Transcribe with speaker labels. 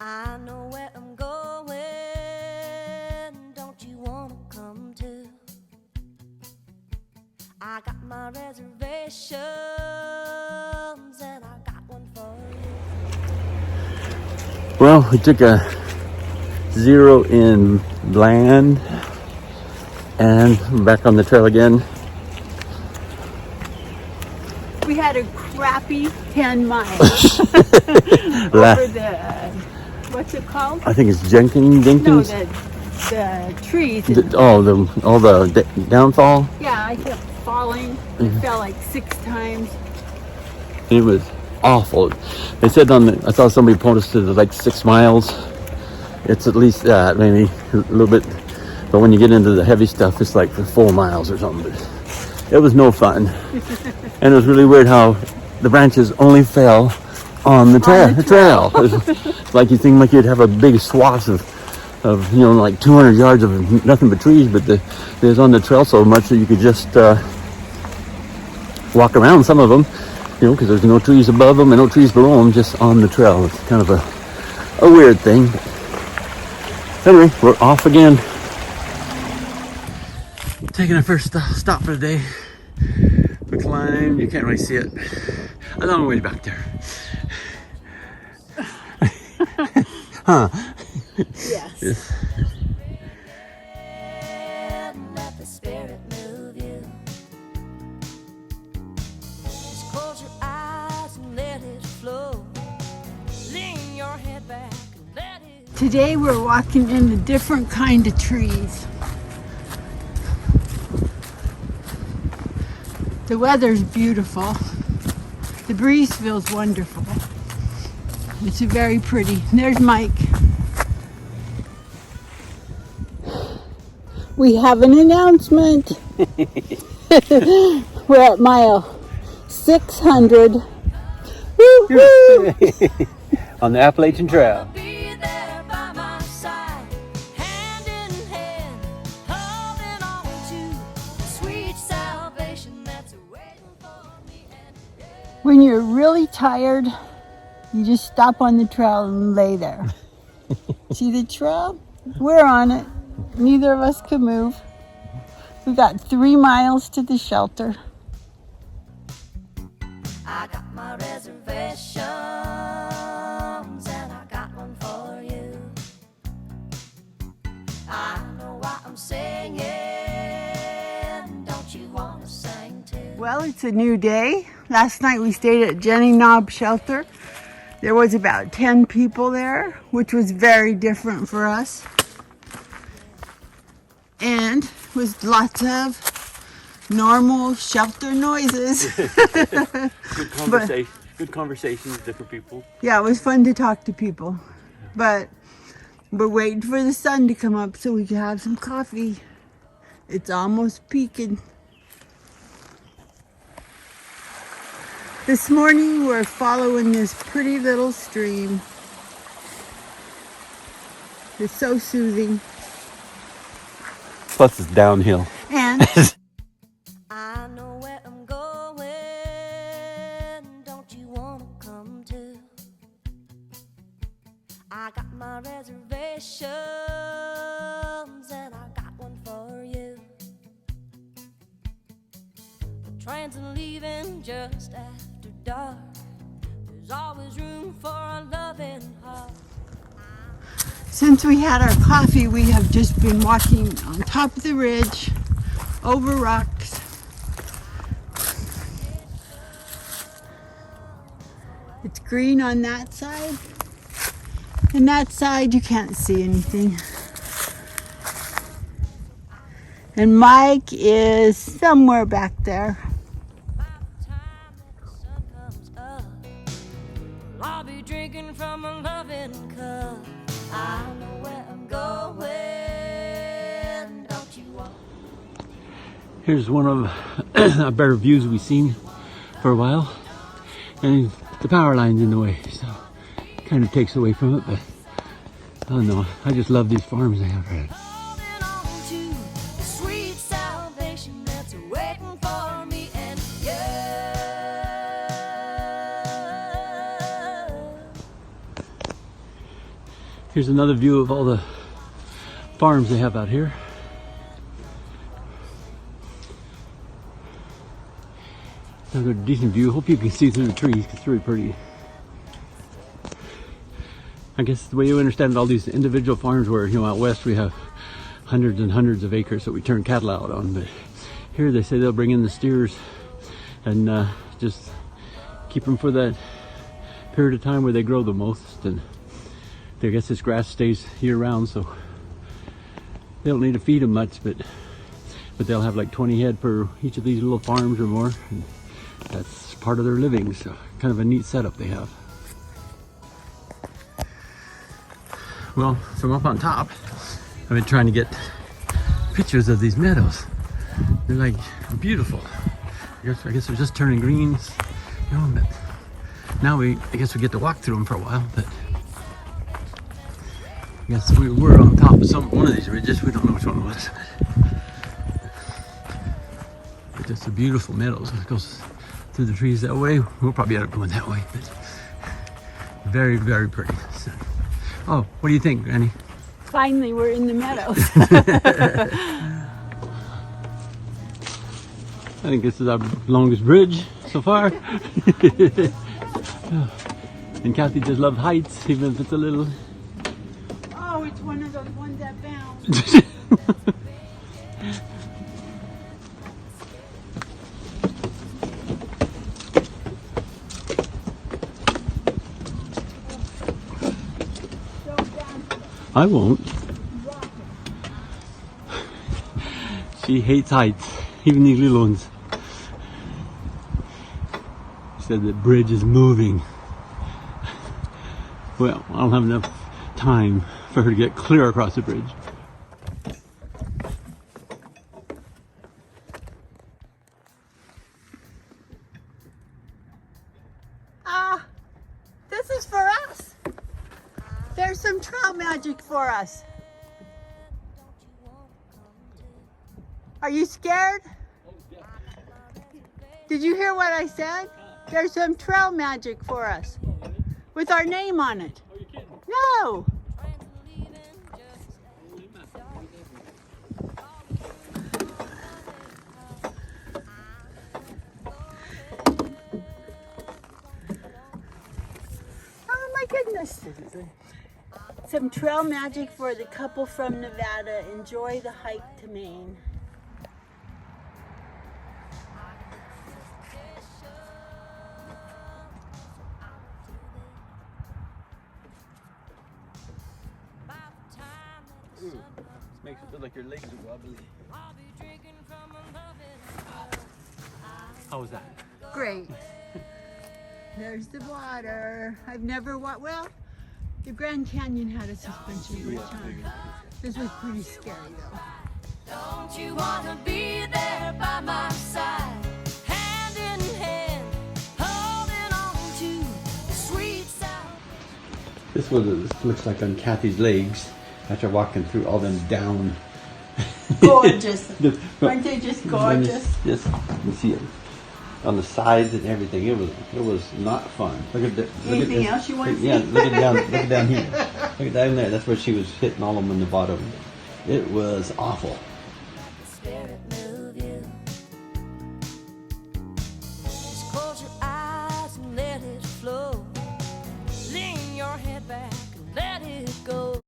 Speaker 1: I know where I'm going. Don't you wanna come too? I got my reservations and I got one for you.
Speaker 2: Well, we took a zero in land and we're back on the trail again.
Speaker 3: We had a crappy 10 miles over the, what's it called?
Speaker 2: I think it's Jenkins.
Speaker 3: No, the trees.
Speaker 2: The downfall.
Speaker 3: Yeah, I kept falling. I fell like 6 times.
Speaker 2: It was awful. They said I saw somebody posted like 6 miles. It's at least that, maybe a little bit. But when you get into the heavy stuff, it's like for 4 miles or something. But it was no fun. And it was really weird how the branches only fell on the trail. It's like you think like you'd have a big swath of like 200 yards of nothing but trees, but there's on the trail so much that you could just walk around some of them, because there's no trees above them and no trees below them, just on the trail. It's kind of a weird thing. Anyway, we're off again. Taking our first stop for the day. We climbed, you can't really see it, a long way back there. Huh?
Speaker 3: Yes.
Speaker 1: Let the spirit move you. Just close your eyes and let it flow. Lean your head back and let it.
Speaker 3: Today we're walking in a different kind of trees. The weather's beautiful. The breeze feels wonderful. It's very pretty. There's Mike. We have an announcement. We're at mile 600. Woo, woo.
Speaker 2: On the Appalachian Trail.
Speaker 1: Be there by my side, hand in hand, holding on to the sweet salvation that's waiting for me. And
Speaker 3: When you're really tired, you just stop on the trail and lay there. See the trail? We're on it. Neither of us could move. We got 3 miles to the shelter.
Speaker 1: I got my reservations and I got one for you. I know what I'm singing. Don't you want to sing too?
Speaker 3: Well, it's a new day. Last night we stayed at Jenny Knob Shelter. There was about 10 people there, which was very different for us. And with lots of normal shelter noises.
Speaker 2: Good conversations with different people.
Speaker 3: Yeah, it was fun to talk to people. But we're waiting for the sun to come up so we can have some coffee. It's almost peaking. This morning we're following this pretty little stream. It's so soothing.
Speaker 2: Plus it's downhill.
Speaker 3: And
Speaker 1: I know where I'm going. Don't you wanna come too? I got my reservations and I got one for you. The trains are leaving just after dark. There's always room for a loving heart.
Speaker 3: since we had our coffee, we have just been walking on top of the ridge, over rocks. It's green on that side. And that side you can't see anything. And Mike is somewhere back there.
Speaker 1: By the time that the sun comes up, I'll be drinking from a loving cup. I know where I'm going. Don't you want?
Speaker 2: Here's one of the better views we've seen for a while. And the power line's in the way, so it kind of takes away from it, but I don't know. I just love these farms they have here.
Speaker 1: Holding on to the sweet salvation that's waiting for me and you.
Speaker 2: Here's another view of all the farms they have out here. Another decent view. Hope you can see through the trees. It's really pretty. I guess the way you understand all these individual farms where, you know, out west we have hundreds and hundreds of acres that we turn cattle out on, but here they say they'll bring in the steers and just keep them for that period of time where they grow the most. And I guess this grass stays year round, so they don't need to feed them much, but they'll have like 20 head per each of these little farms or more, and that's part of their living. So kind of a neat setup they have. Well, from up on top, I've been trying to get pictures of these meadows. They're like beautiful. I guess they're just turning green, you know, but now I guess we get to walk through them for a while. But I guess we were on top of one of these ridges. We don't know which one it was. But just the beautiful meadows. It goes through the trees that way. We'll probably end up going that way, but very, very pretty. So, oh, what do you think, Granny?
Speaker 3: Finally, we're in the meadows.
Speaker 2: I think this is our longest bridge so far. And Kathy just loves heights, even if it's a little.
Speaker 3: Oh, it's one of those ones that bounce.
Speaker 2: I won't. She hates heights, even these little ones. She said the bridge is moving. Well, I don't have enough time for her to get clear across the bridge.
Speaker 3: This is for us. There's some trail magic for us. Are you scared? Did you hear what I said? There's some trail magic for us with our name on it. No. Oh my goodness. Some trail magic for the couple from Nevada. Enjoy the hike to Maine.
Speaker 2: Ooh, makes it feel like your legs are wobbly. How was that?
Speaker 3: Great. There's the water. I've never well, the Grand Canyon had a suspension bridge on. This was pretty scary though.
Speaker 1: Don't you wanna be there by my side, hand in hand, holding on to the sweet sound.
Speaker 2: This is what it looks like on Kathy's legs after walking through all them down.
Speaker 3: Gorgeous. Aren't they just gorgeous?
Speaker 2: Just you see it on the sides and everything. It was not fun. Look at that.
Speaker 3: Anything else you want to see?
Speaker 2: Yeah, look at down. Look at down here. Look at down there. That's where she was hitting all of them in the bottom. It was awful.